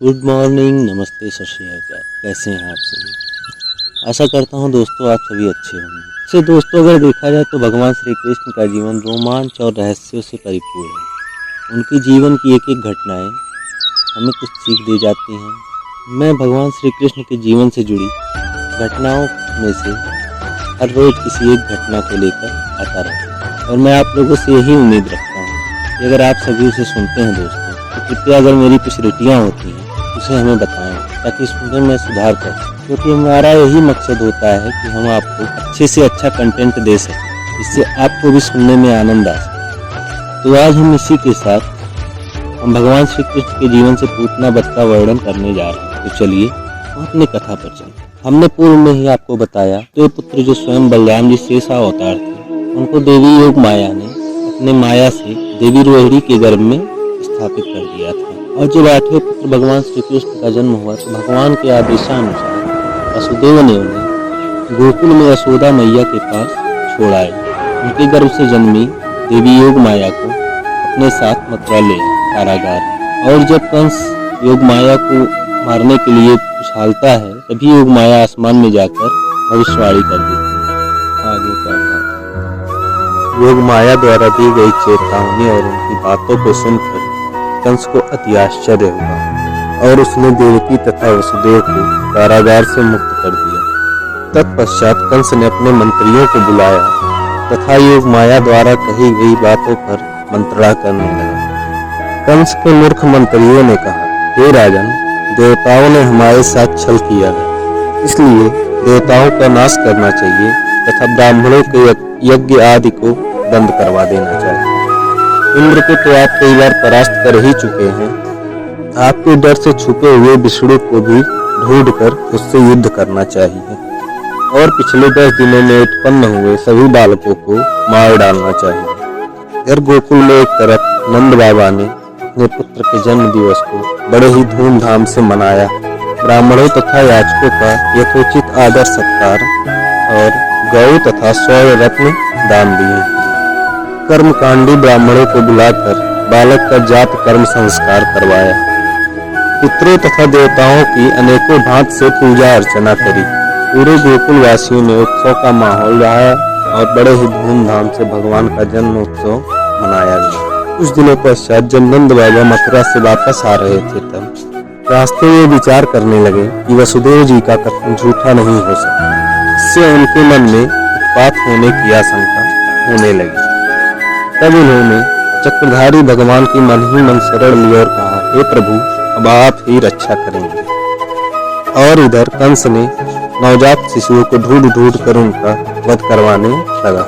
Good morning, नमस्ते, सत श्री अकाल। कैसे हैं आप सभी? आशा करता हूं दोस्तों आप सभी अच्छे होंगे। से दोस्तों अगर देखा जाए तो भगवान श्री कृष्ण का जीवन रोमांच और रहस्यों से परिपूर्ण है। उनके जीवन की एक एक घटनाएं हमें कुछ सीख दे जाती हैं। मैं भगवान श्री कृष्ण के जीवन से जुड़ी घटनाओं में से हर रोज किसी एक घटना को लेकर आता रहता हूँ और मैं आप लोगों से यही उम्मीद रखता हूँ कि अगर आप सभी उसे सुनते हैं दोस्तों तो कृपया अगर मेरी कुछ त्रुटियाँ होती हैं उसे हमें बताएं ताकि इसमें मैं सुधार कर सकूं, क्योंकि हमारा यही मकसद होता है कि हम आपको अच्छे से अच्छा कंटेंट दे सकें जिससे आपको भी सुनने में आनंद आ सके। तो आज हम इसी के साथ हम भगवान श्री कृष्ण के जीवन से पूतना वध का वर्णन करने जा रहे हैं। तो चलिए हम अपनी कथा पर चलते हैं। हमने पूर्व में ही आपको बताया तो पुत्र जो स्वयं बलराम जी शेष अवतार थे उनको देवी योग माया ने अपने माया से देवी रोहिणी के गर्भ में स्थापित कर दिया था। और जब 8वें पुत्र भगवान श्री कृष्ण का जन्म हुआ तो भगवान के आदेशानुसार वसुदेव ने उन्हें गोकुल में यशोदा मैया के पास छोड़ाया। उनके गर्भ से जन्मी देवी योग माया को अपने साथ मथुरा ले कारागार। और जब कंस योग माया को मारने के लिए उछालता है तभी योग माया आसमान में जाकर भविष्यवाणी कर देती है। आगे का भाग योग माया द्वारा दी गई चेतावनी और उनकी बातों को सुनकर कंस को अति आश्चर्य हुआ और उसने देवकी तथा वसुदेव को कारागार से मुक्त कर दिया। तत्पश्चात कंस ने अपने मंत्रियों को बुलाया तथा योग माया द्वारा कही गई बातों पर मंत्रणा करने लगा। कंस के मूर्ख मंत्रियों ने कहा, हे राजन, देवताओं ने हमारे साथ छल किया है, इसलिए देवताओं का नाश करना चाहिए तथा ब्राह्मणों के यज्ञ आदि को बंद करवा देना चाहिए। इंद्र को तो आप कई बार परास्त कर ही चुके हैं, आपके डर से छुपे हुए विष्णु को भी ढूंढकर उससे युद्ध करना चाहिए और पिछले 10 दिनों में उत्पन्न हुए सभी बालकों को मार डालना चाहिए। इधर गोकुल में एक तरफ नंद बाबा ने अपने पुत्र के जन्म दिवस को बड़े ही धूमधाम से मनाया। ब्राह्मणों तथा याचकों का यथोचित आदर सत्कार और गौ तथा स्वर्ण रत्न दान दिए। कर्मकांडी ब्राह्मणों को बुलाकर बालक का जात कर्म संस्कार करवाया। पितरों तथा देवताओं की अनेकों भांत से पूजा अर्चना करी। पूरे गोकुल वासियों में उत्सव का माहौल रहा और बड़े ही धूमधाम से भगवान का जन्म उत्सव मनाया गया। कुछ दिनों पश्चात जब नंद बाबा मथुरा से वापस आ रहे थे तब रास्ते में विचार करने लगे कि वसुदेव जी का कथन झूठा नहीं हो सकता। इससे उनके मन में उत्पात होने की आशंका होने लगी। तब उन्होंने चक्रधारी भगवान की मन ही मन शरण ली और कहा, हे प्रभु, अब आप ही रक्षा करेंगे। और इधर कंस ने नवजात शिशुओं को ढूंढ ढूंढ कर उनका वध करवाने लगा।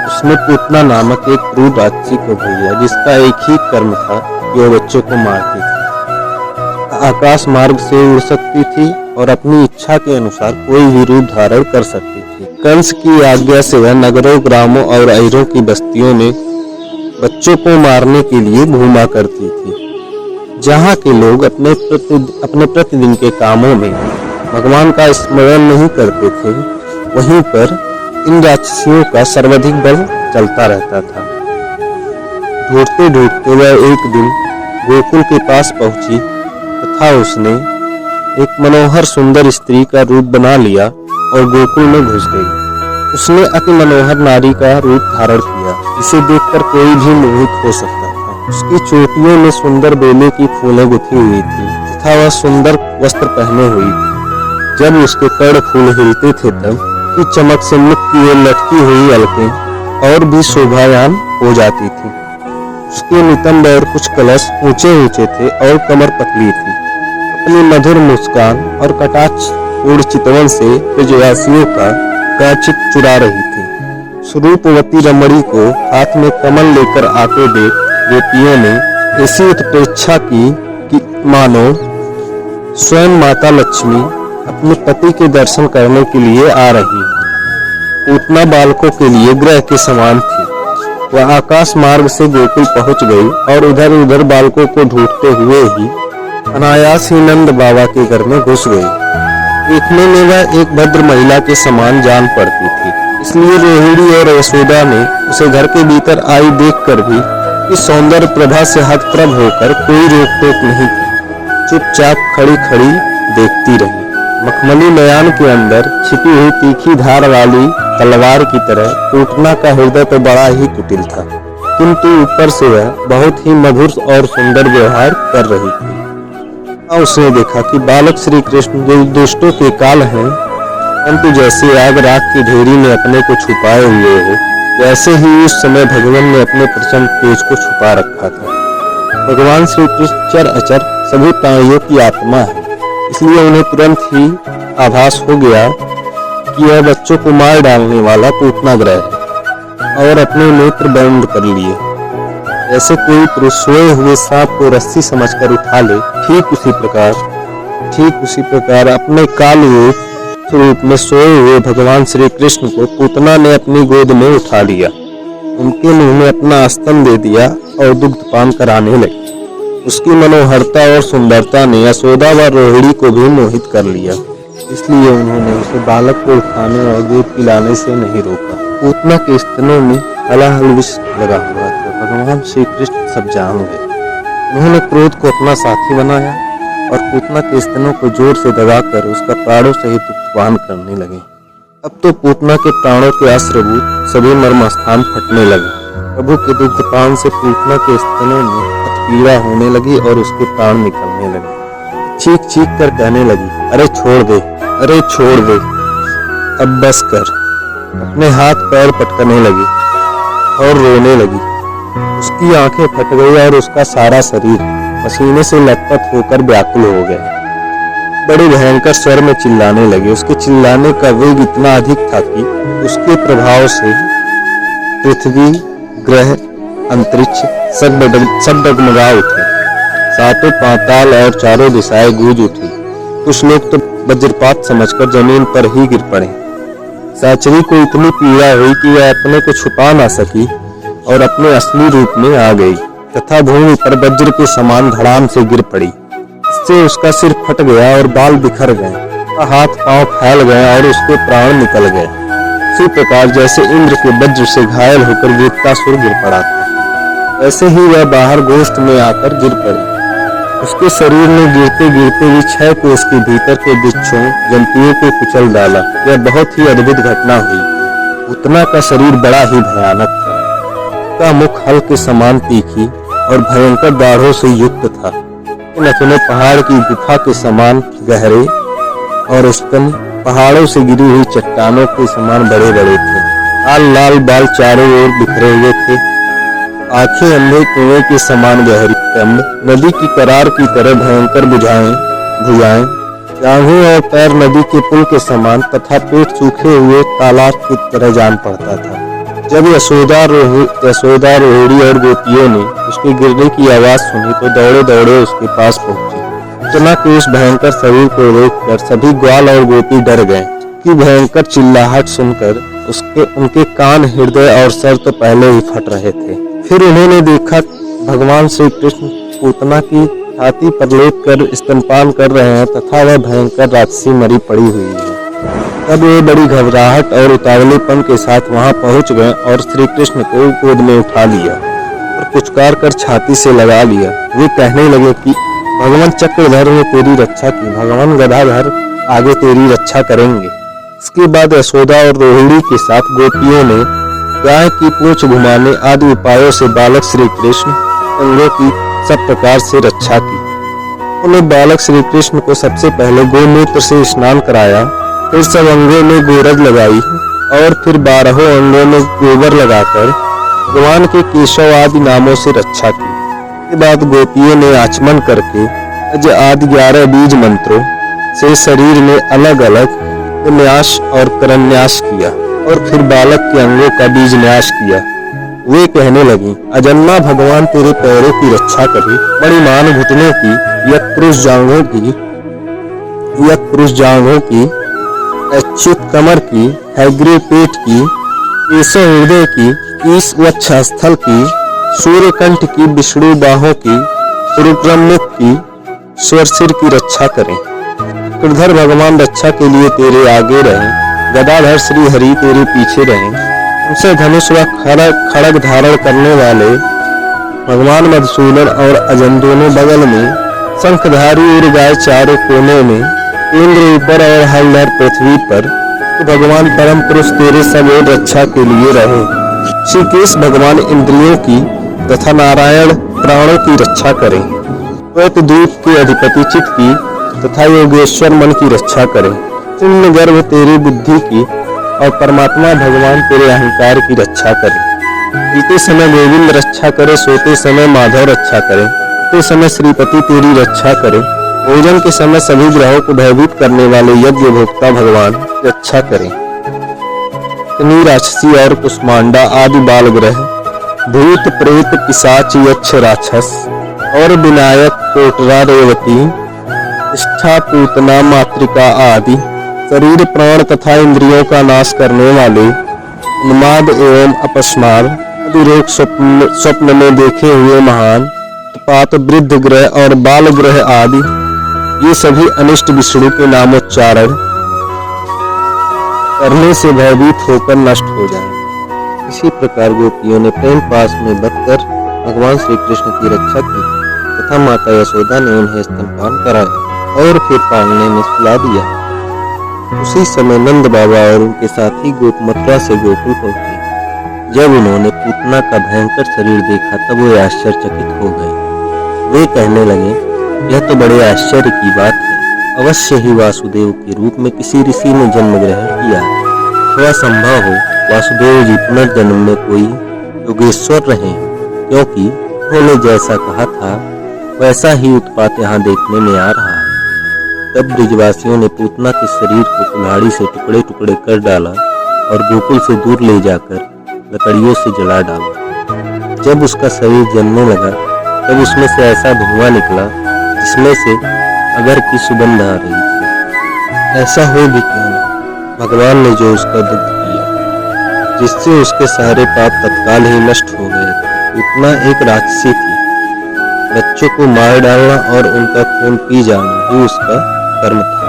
उसने पूतना नामक एक क्रूर राक्षसी को भेजा जिसका एक ही कर्म था कि वह बच्चों को मारती थी। आकाश मार्ग से उड़ सकती थी और अपनी इच्छा के अनुसार कोई भी रूप धारण कर सकती थी। कंस की आज्ञा से वह नगरों, ग्रामों और अहिरों की बस्तियों में बच्चों को मारने के लिए घूमा करती थी। जहाँ के लोग अपने प्रतिदिन के कामों में भगवान का स्मरण नहीं करते थे, वहीं पर इन राक्षसियों का सर्वाधिक बल चलता रहता था। ढूंढते ढूंढते वह एक दिन गोकुल के पास पहुंची तथा उसने एक मनोहर सुंदर स्त्री का रूप बना लिया और गोकुल में घुस गई। उसने अति मनोहर नारी का रूप धारण किया जिसे देखकर कोई भी मोहित हो सकता था। उसकी चोटियों में सुंदर बेले की फूलें गुथी हुई थी तथा वह सुंदर वस्त्र पहने हुई थी। जब उसके कर्ण फूल हिलते थे तब की चमक से मुख की ओर लटकी हुई अलकें और भी शोभायान हो जाती थी। उसके नितंब और कुछ कलश ऊंचे ऊंचे थे और कमर पतली थी। अपनी मधुर मुस्कान और कटाक्ष पूर्ण चितवन से ब्रजवासियों का कांचित चुरा रही थी। स्वरूपवती रमणी को हाथ में कमल लेकर आते देख गोपियों ने ऐसी उत्प्रेक्षा की कि मानो स्वयं माता लक्ष्मी अपने पति के दर्शन करने के लिए आ रही है। पूतना बालकों के लिए ग्रह के समान थी। वह आकाश मार्ग से गोकुल पहुंच गई और इधर उधर बालकों को ढूंढते हुए ही अनायास ही नंद बाबा के घर में घुस गई। देखने में वह एक भद्र महिला के समान जान पड़ती थी, इसलिए रोहिणी और यशोदा ने उसे घर के भीतर आई देखकर भी इस सौंदर्य प्रभा से हतप्रभ होकर कोई रोक टोक नहीं की। चुपचाप खड़ी खड़ी देखती रही। मखमली नयन के अंदर छिपी हुई तीखी धार वाली तलवार की तरह पूतना का हृदय तो बड़ा ही कुटिल था, किंतु ऊपर से वह बहुत ही मधुर और सुंदर व्यवहार कर रही थी। उसने देखा कि बालक श्री कृष्ण जो दुष्टों के काल हैं, परंतु जैसे आग राख की ढेरी में अपने को छुपाए हुए हो, वैसे ही उस समय भगवान ने अपने प्रचंड तेज को छुपा रखा था। भगवान श्री कृष्ण चर अचर सभी प्राणियों की आत्मा है, इसलिए उन्हें तुरंत ही आभास हो गया कि यह बच्चों को मार डालने वाला पूतनाग्रह है और अपने नेत्र बंद कर लिए। जैसे कोई पुरुष सोए हुए सांप को रस्सी समझकर उठा ले, ठीक उसी प्रकार अपने काल रूप में सोए हुए भगवान श्री कृष्ण को पूतना ने अपनी गोद में उठा लिया, उनके मुंह में अपना स्तन दे दिया और दुग्धपान कराने लगी। उसकी मनोहरता और सुंदरता ने यशोदा व रोहिणी को भी मोहित कर लिया, इसलिए उन्होंने उसे बालक को उठाने और दूध पिलाने से नहीं रोका। पूतना के स्तनों में हलाहल विष लगा हुआ था। भगवान श्री कृष्ण सब जान गए। उन्होंने क्रोध को अपना साथी बनाया और पूतना के स्तनों को जोर से दबाकर उसका प्राणों सहित दुग्धपान करने लगे। अब तो पूतना के प्राणों के अश्रुभूत सभी मर्मस्थान फटने लगे। प्रभु के दुग्धपान से पूतना के स्तनों में पीड़ा होने लगी और उसके प्राण निकलने लगे। चीख चीख कर कहने लगी, अरे छोड़ दे, अरे छोड़ दे, अब बस कर। अपने हाथ पैर पटकने लगी और रोने लगी। उसकी आंखें फट गई और उसका सारा शरीर पसीने से लथपथ होकर व्याकुल हो गया। बड़े भयंकर स्वर में चिल्लाने लगे। उसके चिल्लाने का वेग इतना अधिक था कि उसके प्रभाव से पृथ्वी, ग्रह, अंतरिक्ष सब डगमगा उठे। सातों पाताल और चारों दिशाएं गूंज उठी। कुछ लोग तो वज्रपात समझकर जमीन पर ही गिर पड़े। साचरी को इतनी पीड़ा हुई कि वह अपने को छुपा ना सकी और अपने असली रूप में आ गई तथा भूमि पर वज्र के समान धड़ाम से गिर पड़ी। इससे उसका सिर फट गया और बाल बिखर गए, हाथ पांव फैल गए और उसके प्राण निकल गए। इसी प्रकार जैसे इंद्र के वज्र से घायल होकर वृत्तासुर गिर पड़ा था, वैसे ही वह बाहर गोष्ठ में आकर गिर पड़ी। उसके शरीर में गिरते गिरते भी 6 कोस के भीतर के वृक्षों जंतुओं को कुचल डाला। यह बहुत ही अद्भुत घटना हुई। पूतना का शरीर बड़ा ही भयानक था। उसका मुख हल के समान तीखी और भयंकर दाढ़ों से युक्त था। नथुने पहाड़ की गुफा के समान गहरे और स्तन पहाड़ों से गिरी हुई चट्टानों के समान बड़े बड़े थे। लाल लाल बाल चारों ओर बिखरे हुए थे। आंखें अंधे कुएं के समान गहरी, नदी की करार की तरह भयंकर भुजाएं, जांघें और पैर नदी के पुल के समान तथा पेट सूखे हुए तालाब की तरह जान पड़ता था। जब यशोदा, रोहिणी और गोपियों ने उसके गिरने की आवाज सुनी तो दौड़े दौड़े उसके पास पहुंची। पूतना के उस भयंकर शरीर को देखकर सभी ग्वाल और गोपी डर गए कि भयंकर चिल्लाहट सुनकर उनके कान, हृदय और सर तो पहले ही फट रहे थे। फिर उन्होंने देखा भगवान श्री कृष्ण पूतना की छाती पर लेट कर स्तनपान कर रहे हैं तथा वह भयंकर राक्षसी मरी पड़ी हुई है। तब वे बड़ी घबराहट और उतावलेपन के साथ वहां पहुंच गए और श्री कृष्ण को गोद में उठा लिया और पुचकार कर छाती से लगा लिया। वे कहने लगे कि भगवान चक्रधर ने तेरी रक्षा की, भगवान गदाधर आगे तेरी रक्षा करेंगे। इसके बाद यशोदा और रोहिणी के साथ गोपियों ने गाय की पूंछ घुमाने आदि उपायों से बालक श्री कृष्ण अंगों की सब प्रकार से रक्षा की। उन्होंने बालक श्री कृष्ण को सबसे पहले गोमूत्र से स्नान कराया, फिर सब अंगों में गोरज लगाई और फिर 12 अंगों में गोबर लगाकर भगवान के केशव आदि नामों से रक्षा की। इसके बाद गोपियों ने आचमन करके अज आदि 11 बीज मंत्रों से शरीर में अलग अलग न्यास और करन्यास किया और फिर बालक के अंगों का बीज न्यास किया। वे कहने लगी, अजन्मा भगवान तेरे पैरों की रक्षा करे, मणिमान घुटनों की, यक पुरुष जांघों की, अच्युत कमर की, हैग्रीव पेट की, केशव हृदय की, ईश वक्षस्थल की, सूर्यकंठ की, विष्णु बाहों की, रुद्रम मुख की, स्वर सिर की रक्षा करें। चक्रधर भगवान रक्षा के लिए तेरे आगे रहें, गदाधर श्री हरि तेरे पीछे रहें। उनसे धनुष व खड़ग धारण करने वाले भगवान मधुसूदन और अजन दोनों बगल में, शंखधारी उड़ गाय चारों कोने में, इंद्र ऊपर और हलधर पृथ्वी पर, तो भगवान परम पुरुष तेरे सब ओर रक्षा के लिए रहे। श्री कृष्ण भगवान इंद्रियों की तथा नारायण प्राणों की रक्षा करें। श्वेत द्वीप के अधिपति चित्त की तथा योगेश्वर मन की रक्षा करें। शून्य गर्भ तेरी बुद्धि की और परमात्मा भगवान तेरे अहंकार की रक्षा करें। पीते समय गोविंद रक्षा करे, सोते समय माधव रक्षा करे, सोते समय श्रीपति तेरी रक्षा करे, भोजन के समय सभी ग्रहों को भयभीत करने वाले यज्ञ भोक्ता भगवान रक्षा करें। शनि राक्षसी और कुष्मांडा आदि बाल ग्रह, भूत प्रेत पिशाच यक्ष राक्षस और विनायक कोटरा रेवती निष्ठा पूतना मातृका आदि शरीर प्राण तथा इंद्रियों का नाश करने वाले उन्माद एवं अपस्मार आदि रोग स्वप्न में देखे हुए महान पात वृद्ध ग्रह और बाल ग्रह आदि ये सभी अनिष्ट विष्णु के नामोच्चारण करने से भयभीत होकर नष्ट हो जाए। इसी प्रकार गोपियों ने प्रेम पास में बंधकर भगवान श्री कृष्ण की रक्षा की तथा माता यशोदा ने उन्हें स्तनपान कराया और फिर पालने में सुला दिया। उसी समय नंद बाबा और उनके साथी गोप मथुरा से गोकुल पहुंचे। जब उन्होंने पूतना का भयंकर शरीर देखा तब वे आश्चर्यचकित हो गए। वे कहने लगे, यह तो बड़े आश्चर्य की बात है। अवश्य ही वासुदेव के रूप में किसी ऋषि ने जन्म ग्रहण किया। थोड़ा संभव हो वासुदेव जी पुनर्जन्म में कोई योगेश्वर रहे, क्योंकि उन्होंने जैसा कहा था वैसा ही उत्पात यहाँ देखने में आ रहा है। तब ब्रिजवासियों ने पूतना के शरीर को कुल्हाड़ी से टुकड़े टुकड़े कर डाला और गोकुल से दूर ले जाकर लकड़ियों से जला डाला। जब उसका शरीर जलने लगा तब उसमें से ऐसा धुआं निकला जिसमें से अगर की सुगंध आ रही थी। ऐसा हो भी क्यों न, भगवान ने जो उसका दुग्ध किया जिससे उसके सारे पाप तत्काल ही नष्ट हो गए थे। पूतना एक राक्षसी थी। बच्चों को मार डालना और उनका खून पी जाना ही उसका कर्म था।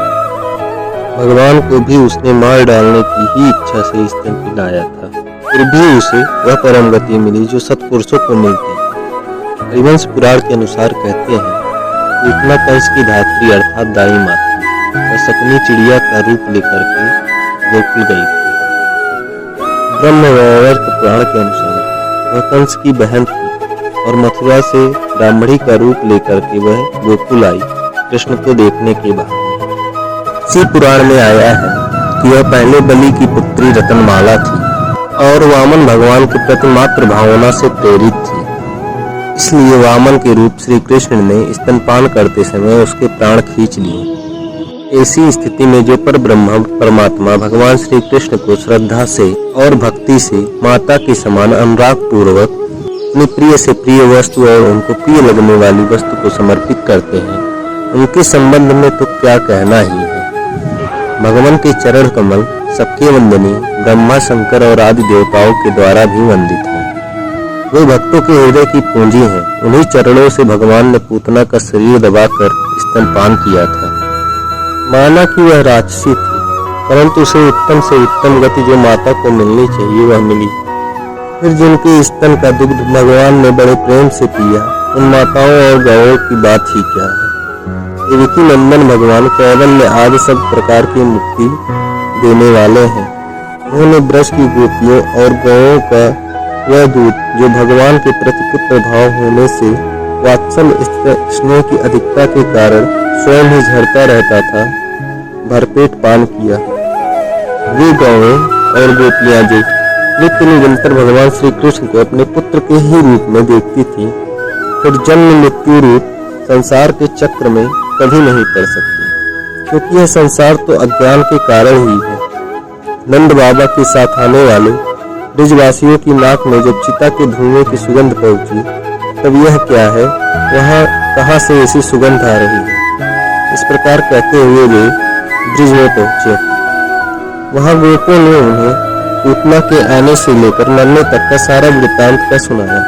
भगवान को भी उसने मार डालने की ही इच्छा से स्तन पिलाया था। फिर भी उसे वह परम गति मिली जो सत्पुरुषों को मिलती है। हरिवंश पुराण के अनुसार कहते हैं, पूतना कंस की धात्री अर्थात दाई माता वह सकनी चिड़िया का रूप लेकर के गोकुल गई थी। ब्रह्मवैवर्त पुराण के अनुसार वह कंस की बहन थी और मथुरा से ब्राह्मणी का रूप लेकर के वह गोकुल आई कृष्ण को देखने के बाद। इसी पुराण में आया है कि वह पहले बलि की पुत्री रतनमाला थी और वामन भगवान के प्रति मात्र भावना से प्रेरित थी। इसलिए वामन के रूप श्री कृष्ण ने स्तनपान करते समय उसके प्राण खींच लिए। ऐसी स्थिति में जो पर ब्रह्म परमात्मा भगवान श्री कृष्ण को श्रद्धा से और भक्ति से माता के समान अनुराग पूर्वक अपनी प्रिय से प्रिय वस्तु और उनको प्रिय लगने वाली वस्तु को समर्पित करते हैं, उनके संबंध में तो क्या कहना ही है। भगवान के चरण कमल सबके वंदनीय ब्रह्मा शंकर और आदि देवताओं के द्वारा भी वंदित हैं। वे भक्तों के हृदय की पूंजी हैं। उन्हीं चरणों से भगवान ने पूतना का शरीर दबाकर स्तनपान किया था। माना कि वह राक्षसी थी, परंतु उसे उत्तम से उत्तम गति जो माता को मिलनी चाहिए वह मिली। फिर जिनके स्तन का दुग्ध भगवान ने बड़े प्रेम से पिया, उन माताओं और गौओं की बात ही क्या है। देवकी नंदन भगवान कैवल्य आदि सब प्रकार की मुक्ति देने वाले हैं। उन्होंने ब्रज की गोपियों और गौओं का वह दूध जो भगवान के प्रति पुत्र भाव होने से वात्सल्य स्नेह की अधिकता के कारण स्वयं ही झरता रहता था, भरपेट पान किया। वे गौएं और गोपियां जो नित्य निरंतर भगवान श्री कृष्ण को अपने पुत्र के ही रूप में देखती थी, फिर जन्म मृत्यु रूप संसार के चक्र में कभी नहीं पड़ सकती, क्योंकि यह संसार तो अज्ञान के कारण ही है। नंद बाबा के साथ आने वाले ब्रिजवासियों की नाक में जब चिता के धुएं की सुगंध पहुंची, तब यह क्या है, वहां कहां से ऐसी सुगंध आ रही है। इस प्रकार कहते हुए वे ब्रिज में पहुंचे। वहां गोपों ने उन्हें पूतना के आने से लेकर मरने तक का सारा वृत्तांत का सुनाया।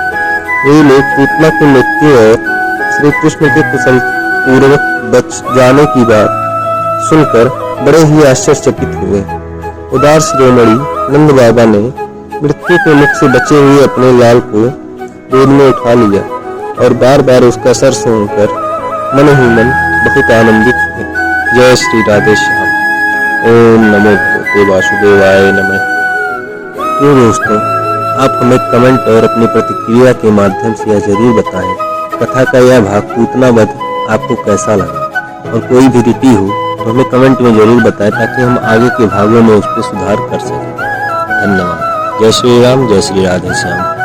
वे लोग पूतना की मृत्यु और श्री कृष्ण के कुशल पूर्वक बच जाने की बात सुनकर बड़े ही आश्चर्यचकित हुए। उदार शिरोमणि नंद बाबा ने मृत्यु के मुख से बचे हुए अपने लाल को गोद में उठा लिया और बार बार उसका सर सूंघकर मन ही मन बहुत आनंदित हुए। जय श्री राधे श्याम। ओम नमो भगवते वासुदेवाय नमः। तो दोस्तों, आप हमें कमेंट और अपनी प्रतिक्रिया के माध्यम से यह जरूर बताएं कथा का यह भाग पूतना वध आपको कैसा लगा, और कोई भी त्रुटि हो तो हमें कमेंट में जरूर बताएं ताकि हम आगे के भागों में उस पर सुधार कर सकें। धन्यवाद। जय श्री राम, जय श्री राधे श्याम।